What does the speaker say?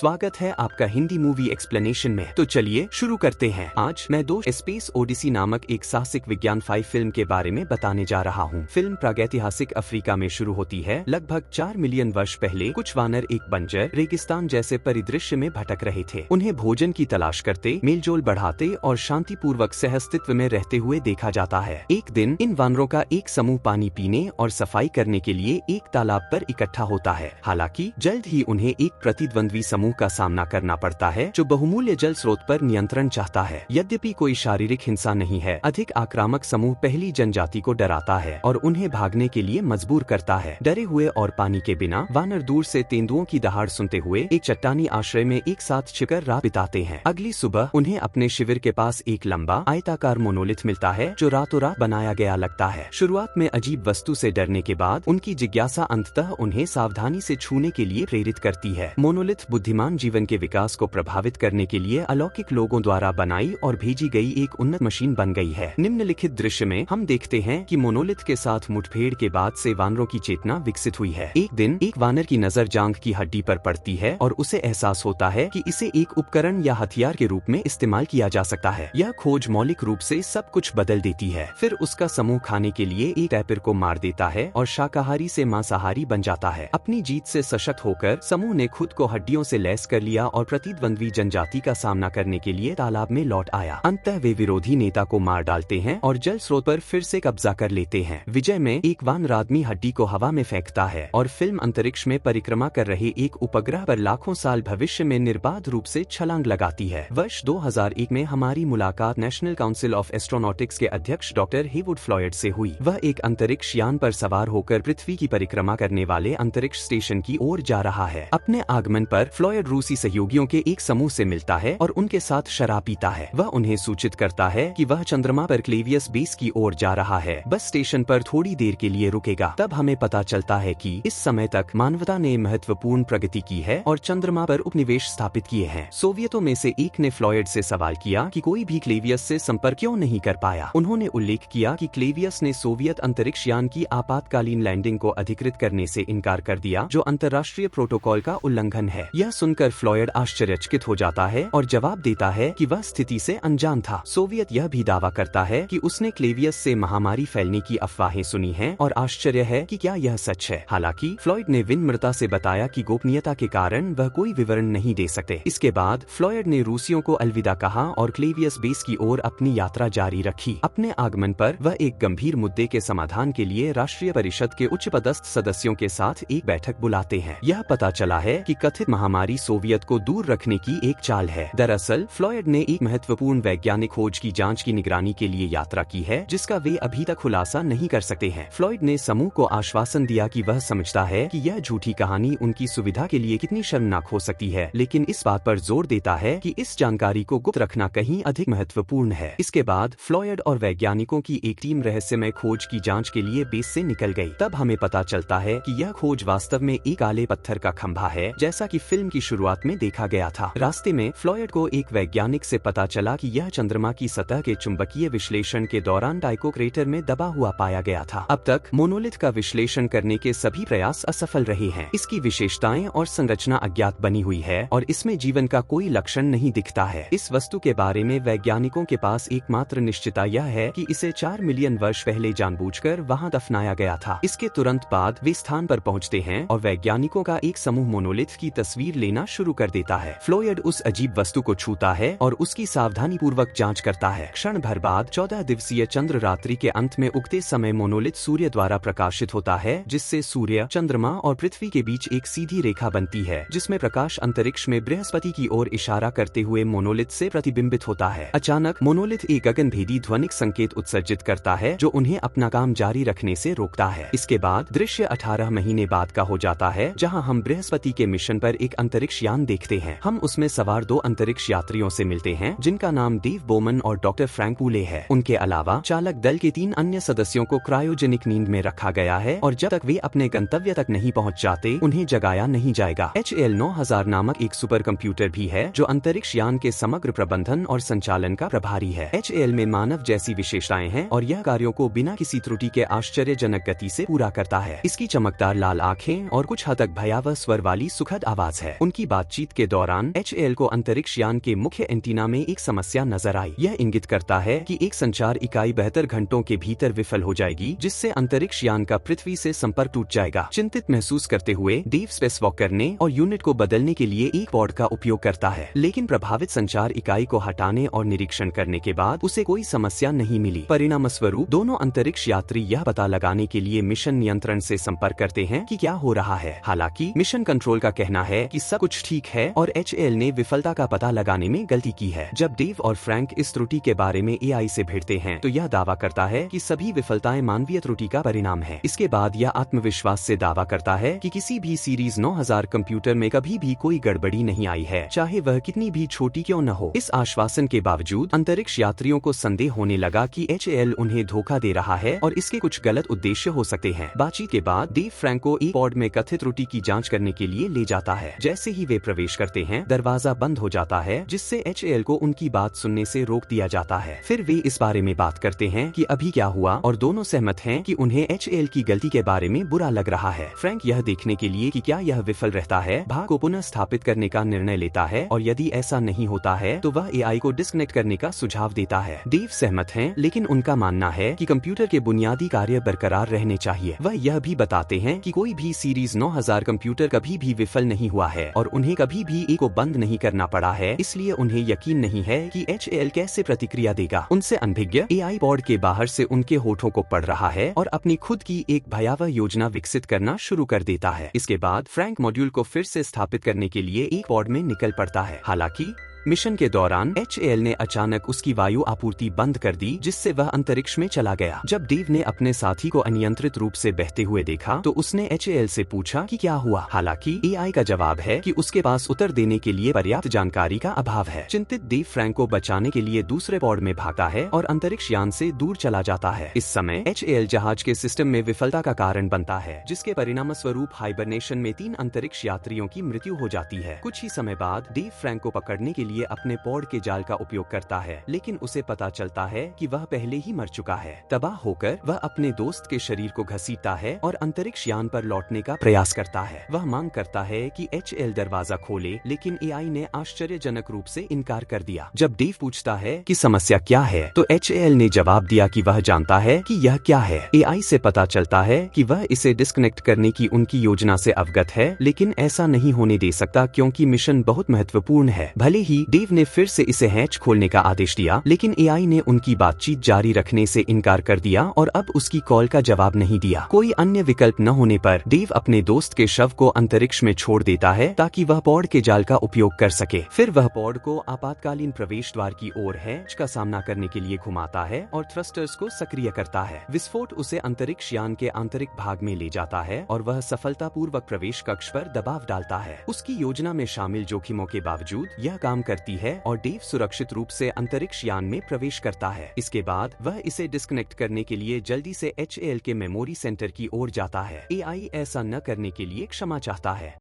स्वागत है आपका हिंदी मूवी एक्सप्लेनेशन में। तो चलिए शुरू करते हैं। आज मैं दो स्पेस ओडिसी नामक एक साहसिक विज्ञान फिल्म के बारे में बताने जा रहा हूँ। फिल्म प्रागैतिहासिक अफ्रीका में शुरू होती है। लगभग 4 मिलियन वर्ष पहले कुछ वानर एक बंजर रेगिस्तान जैसे परिदृश्य में भटक रहे थे। उन्हें भोजन की तलाश करते, मेलजोल बढ़ाते और शांतिपूर्वक सहअस्तित्व में रहते हुए देखा जाता है। एक दिन इन वानरों का एक समूह पानी पीने और सफाई करने के लिए एक तालाब पर इकट्ठा होता है। हालांकि जल्द ही उन्हें एक प्रतिद्वंद्वी समूह का सामना करना पड़ता है जो बहुमूल्य जल स्रोत पर नियंत्रण चाहता है। यद्यपि कोई शारीरिक हिंसा नहीं है, अधिक आक्रामक समूह पहली जनजाति को डराता है और उन्हें भागने के लिए मजबूर करता है। डरे हुए और पानी के बिना वानर दूर से तेंदुओं की दहाड़ सुनते हुए एक चट्टानी आश्रय में एक साथ छिपकर रात बिताते हैं। अगली सुबह उन्हें अपने शिविर के पास एक लंबा आयताकार मोनोलिथ मिलता है जो रातों रात बनाया गया लगता है। शुरुआत में अजीब वस्तु से डरने के बाद उनकी जिज्ञासा अंततः उन्हें सावधानी से छूने के लिए प्रेरित करती है। मोनोलिथ बुद्धिमान जीवन के विकास को प्रभावित करने के लिए अलौकिक लोगों द्वारा बनाई और भेजी गई एक उन्नत मशीन बन गई है। निम्नलिखित दृश्य में हम देखते हैं कि मोनोलिथ के साथ मुठभेड़ के बाद से वानरों की चेतना विकसित हुई है। एक दिन एक वानर की नजर जांघ की हड्डी पर पड़ती है और उसे एहसास होता है कि इसे एक उपकरण या हथियार के रूप में इस्तेमाल किया जा सकता है। यह खोज मौलिक रूप से सब कुछ बदल देती है। फिर उसका समूह खाने के लिए एक टैपिर को मार देता है और शाकाहारी से मांसाहारी बन जाता है। अपनी जीत से सशक्त होकर समूह ने खुद को हड्डियों से लैस कर लिया और प्रतिद्वंद्वी जनजाति का सामना करने के लिए तालाब में लौट आया। अंततः वे विरोधी नेता को मार डालते हैं और जल स्रोत पर फिर से कब्जा कर लेते हैं। विजय में एक वानर आदमी हड्डी को हवा में फेंकता है और फिल्म अंतरिक्ष में परिक्रमा कर रहे एक उपग्रह पर लाखों साल भविष्य में निर्बाध रूप से छलांग लगाती है। वर्ष 2001 में हमारी मुलाकात नेशनल काउंसिल ऑफ एस्ट्रोनॉटिक्स के अध्यक्ष डॉक्टर हेवुड फ्लॉयड से हुई। वह एक अंतरिक्ष यान पर सवार होकर पृथ्वी की परिक्रमा करने वाले अंतरिक्ष स्टेशन की ओर जा रहा है। अपने आगमन पर फ्लॉयड रूसी सहयोगियों के एक समूह से मिलता है और उनके साथ शराब पीता है। वह उन्हें सूचित करता है कि वह चंद्रमा पर क्लेवियस बेस की ओर जा रहा है, बस स्टेशन पर थोड़ी देर के लिए रुकेगा। तब हमें पता चलता है कि इस समय तक मानवता ने महत्वपूर्ण प्रगति की है और चंद्रमा पर उपनिवेश स्थापित किए हैं। सोवियतों में से एक ने फ्लॉयड से सवाल किया कि कोई भी क्लेवियस से संपर्क क्यों नहीं कर पाया। उन्होंने उल्लेख किया कि क्लेवियस ने सोवियत अंतरिक्ष यान की आपातकालीन लैंडिंग को अधिकृत करने से इनकार कर दिया, जो अंतर्राष्ट्रीय प्रोटोकॉल का उल्लंघन है। यह सुनकर फ्लॉयड आश्चर्यचकित हो जाता है और जवाब देता है कि वह स्थिति से अनजान था। सोवियत यह भी दावा करता है कि उसने क्लेवियस से महामारी फैलने की अफवाहें सुनी हैं और आश्चर्य है कि क्या यह सच है। हालांकि फ्लॉयड ने विनम्रता से बताया कि गोपनीयता के कारण वह कोई विवरण नहीं दे सकते। इसके बाद फ्लॉयड ने रूसियों को अलविदा कहा और क्लेवियस बेस की ओर अपनी यात्रा जारी रखी। अपने आगमन पर वह एक गंभीर मुद्दे के समाधान के लिए राष्ट्रीय परिषद के उच्च पदस्थ सदस्यों के साथ एक बैठक बुलाते हैं। यह पता चला है कि कथित महामारी सोवियत को दूर रखने की एक चाल है। दरअसल फ्लॉयड ने एक महत्वपूर्ण वैज्ञानिक खोज की जांच की निगरानी के लिए यात्रा की है, जिसका वे अभी तक खुलासा नहीं कर सकते हैं। फ्लॉयड ने समूह को आश्वासन दिया कि वह समझता है कि यह झूठी कहानी उनकी सुविधा के लिए कितनी शर्मनाक हो सकती है, लेकिन इस बात पर जोर देता है कि इस जानकारी को गुप्त रखना कहीं अधिक महत्वपूर्ण है। इसके बाद फ्लॉयड और वैज्ञानिकों की एक टीम रहस्यमय खोज की जांच के लिए बेस से निकल गई। तब हमें पता चलता है कि यह खोज वास्तव में एक काले पत्थर का खंभा है, जैसा कि फिल्म की शुरुआत में देखा गया था। रास्ते में फ्लॉयड को एक वैज्ञानिक से पता चला कि यह चंद्रमा की सतह के चुंबकीय विश्लेषण के दौरान टाइको क्रेटर में दबा हुआ पाया गया था। अब तक मोनोलिथ का विश्लेषण करने के सभी प्रयास असफल रहे हैं। इसकी विशेषताएं और संरचना अज्ञात बनी हुई है और इसमें जीवन का कोई लक्षण नहीं दिखता है। इस वस्तु के बारे में वैज्ञानिकों के पास एकमात्र निश्चितता यह है कि इसे 4 मिलियन वर्ष पहले जानबूझकर वहां दफनाया गया था। इसके तुरंत बाद वे स्थान पर पहुंचते हैं और वैज्ञानिकों का एक समूह मोनोलिथ की तस्वीर लेना शुरू कर देता है। फ्लॉयड उस अजीब वस्तु को छूता है और उसकी सावधानी पूर्वक जांच करता है। क्षण भर बाद 14 दिवसीय चंद्र रात्रि के अंत में उगते समय मोनोलिथ सूर्य द्वारा प्रकाशित होता है, जिससे सूर्य, चंद्रमा और पृथ्वी के बीच एक सीधी रेखा बनती है, जिसमें प्रकाश अंतरिक्ष में बृहस्पति की ओर इशारा करते हुए मोनोलिथ से प्रतिबिंबित होता है। अचानक मोनोलिथ एक गगनभेदी ध्वनिक संकेत उत्सर्जित करता है जो उन्हें अपना काम जारी रखने से रोकता है। इसके बाद दृश्य 18 महीने बाद का हो जाता है, जहां हम बृहस्पति के मिशन पर एक अंतरिक्ष यान देखते हैं। हम उसमें सवार 2 अंतरिक्ष यात्रियों से मिलते हैं, जिनका नाम डेव बोमन और डॉक्टर फ्रैंक वूले है। उनके अलावा चालक दल के 3 अन्य सदस्यों को क्रायोजेनिक नींद में रखा गया है और जब तक वे अपने गंतव्य तक नहीं पहुंच जाते उन्हें जगाया नहीं जाएगा। HAL 9000 नामक एक सुपर कंप्यूटर भी है जो अंतरिक्ष यान के समग्र प्रबंधन और संचालन का प्रभारी है। HAL में मानव जैसी विशेषताएं हैं और यह कार्यों को बिना किसी त्रुटि के आश्चर्यजनक गति से पूरा करता है। इसकी चमकदार लाल आँखें और कुछ हद तक भयावह स्वर वाली सुखद आवाज है। उनकी बातचीत के दौरान HAL को अंतरिक्ष यान के मुख्य एंटीना में एक समस्या नजर आई। यह इंगित करता है कि एक संचार इकाई 72 घंटों के भीतर विफल हो जाएगी, जिससे अंतरिक्ष यान का पृथ्वी से संपर्क टूट जाएगा। चिंतित महसूस करते हुए डेव स्पेसवॉक करने और यूनिट को बदलने के लिए एक पॉड का उपयोग करता है, लेकिन प्रभावित संचार इकाई को हटाने और निरीक्षण करने के बाद उसे कोई समस्या नहीं मिली। परिणामस्वरूप दोनों अंतरिक्ष यात्री यह पता लगाने के लिए मिशन नियंत्रण से संपर्क करते हैं कि क्या हो रहा है। हालांकि मिशन कंट्रोल का कहना है कि सब कुछ ठीक है और HAL ने विफलता का पता लगाने में गलती की है। जब डेव और फ्रैंक इस त्रुटि के बारे में AI से भिड़ते हैं तो यह दावा करता है कि सभी विफलताएं मानवीय त्रुटि का परिणाम है। इसके बाद यह आत्मविश्वास से दावा करता है कि किसी भी सीरीज 9000 कंप्यूटर में कभी भी कोई गड़बड़ी नहीं आई है, चाहे वह कितनी भी छोटी क्यों न हो। इस आश्वासन के बावजूद अंतरिक्ष यात्रियों को संदेह होने लगा कि HAL उन्हें धोखा दे रहा है और इसके कुछ गलत उद्देश्य हो सकते हैं। बातचीत के बाद डेव फ्रैंक को एक पॉड में कथित त्रुटि की जांच करने के लिए ले जाता है। जैसे ही वे प्रवेश करते हैं, दरवाजा बंद हो जाता है, जिससे HAL को उनकी बात सुनने से रोक दिया जाता है। फिर वे इस बारे में बात करते हैं कि अभी क्या हुआ और दोनों सहमत हैं कि उन्हें HAL की गलती के बारे में बुरा लग रहा है। फ्रैंक यह देखने के लिए कि क्या यह विफल रहता है, भाग को पुनः स्थापित करने का निर्णय लेता है और यदि ऐसा नहीं होता है तो वह AI को डिस्कनेक्ट करने का सुझाव देता है। डेव सहमत हैं, लेकिन उनका मानना है कि कंप्यूटर के बुनियादी कार्य बरकरार रहने चाहिए। वह यह भी बताते हैं कि कोई भी सीरीज 9000 कंप्यूटर कभी भी विफल नहीं हुआ है और उन्हें कभी भी AI को बंद नहीं करना पड़ा है, इसलिए उन्हें यकीन नहीं है कि HAL कैसे प्रतिक्रिया देगा। उनसे अनभिज्ञ AI पॉड के बाहर से उनके होठों को पढ़ रहा है और अपनी खुद की एक भयावह योजना विकसित करना शुरू कर देता है। इसके बाद फ्रैंक मॉड्यूल को फिर से स्थापित करने के लिए एक पॉड में निकल पड़ता है। हालांकि मिशन के दौरान HAL ने अचानक उसकी वायु आपूर्ति बंद कर दी, जिससे वह अंतरिक्ष में चला गया। जब डेव ने अपने साथी को अनियंत्रित रूप से बहते हुए देखा तो उसने HAL से पूछा कि क्या हुआ। हालांकि AI का जवाब है कि उसके पास उत्तर देने के लिए पर्याप्त जानकारी का अभाव है। चिंतित डेव फ्रैंक को बचाने के लिए दूसरे पॉड में भागता है और अंतरिक्ष यान से दूर चला जाता है। इस समय HAL जहाज के सिस्टम में विफलता का कारण बनता है, जिसके परिणाम स्वरूप हाइबरनेशन में 3 अंतरिक्ष यात्रियों की मृत्यु हो जाती है। कुछ ही समय बाद डेव फ्रैंक को पकड़ने के लिए अपने पॉड के जाल का उपयोग करता है, लेकिन उसे पता चलता है कि वह पहले ही मर चुका है। तबाह होकर वह अपने दोस्त के शरीर को घसीटता है और अंतरिक्ष यान पर लौटने का प्रयास करता है। वह मांग करता है कि HAL दरवाजा खोले, लेकिन AI ने आश्चर्यजनक रूप से इनकार कर दिया। जब डेव पूछता है कि समस्या क्या है तो HAL ने जवाब दिया कि वह जानता है कि यह क्या है। AI से पता चलता है कि वह इसे डिस्कनेक्ट करने की उनकी योजना से अवगत है, लेकिन ऐसा नहीं होने दे सकता क्योंकि मिशन बहुत महत्वपूर्ण है। भले ही डेव ने फिर से इसे हैच खोलने का आदेश दिया, लेकिन AI ने उनकी बातचीत जारी रखने से इनकार कर दिया और अब उसकी कॉल का जवाब नहीं दिया। कोई अन्य विकल्प न होने पर डेव अपने दोस्त के शव को अंतरिक्ष में छोड़ देता है ताकि वह पॉड के जाल का उपयोग कर सके। फिर वह पॉड को आपातकालीन प्रवेश द्वार की ओर हैच का सामना करने के लिए घुमाता है और थ्रस्टर्स को सक्रिय करता है। विस्फोट उसे अंतरिक्ष यान के आंतरिक भाग में ले जाता है और वह सफलतापूर्वक प्रवेश कक्ष पर दबाव डालता है। उसकी योजना में शामिल जोखिमों के बावजूद यह काम करती है और डेव सुरक्षित रूप से अंतरिक्ष यान में प्रवेश करता है। इसके बाद वह इसे डिस्कनेक्ट करने के लिए जल्दी से HAL के मेमोरी सेंटर की ओर जाता है। AI ऐसा न करने के लिए क्षमा चाहता है।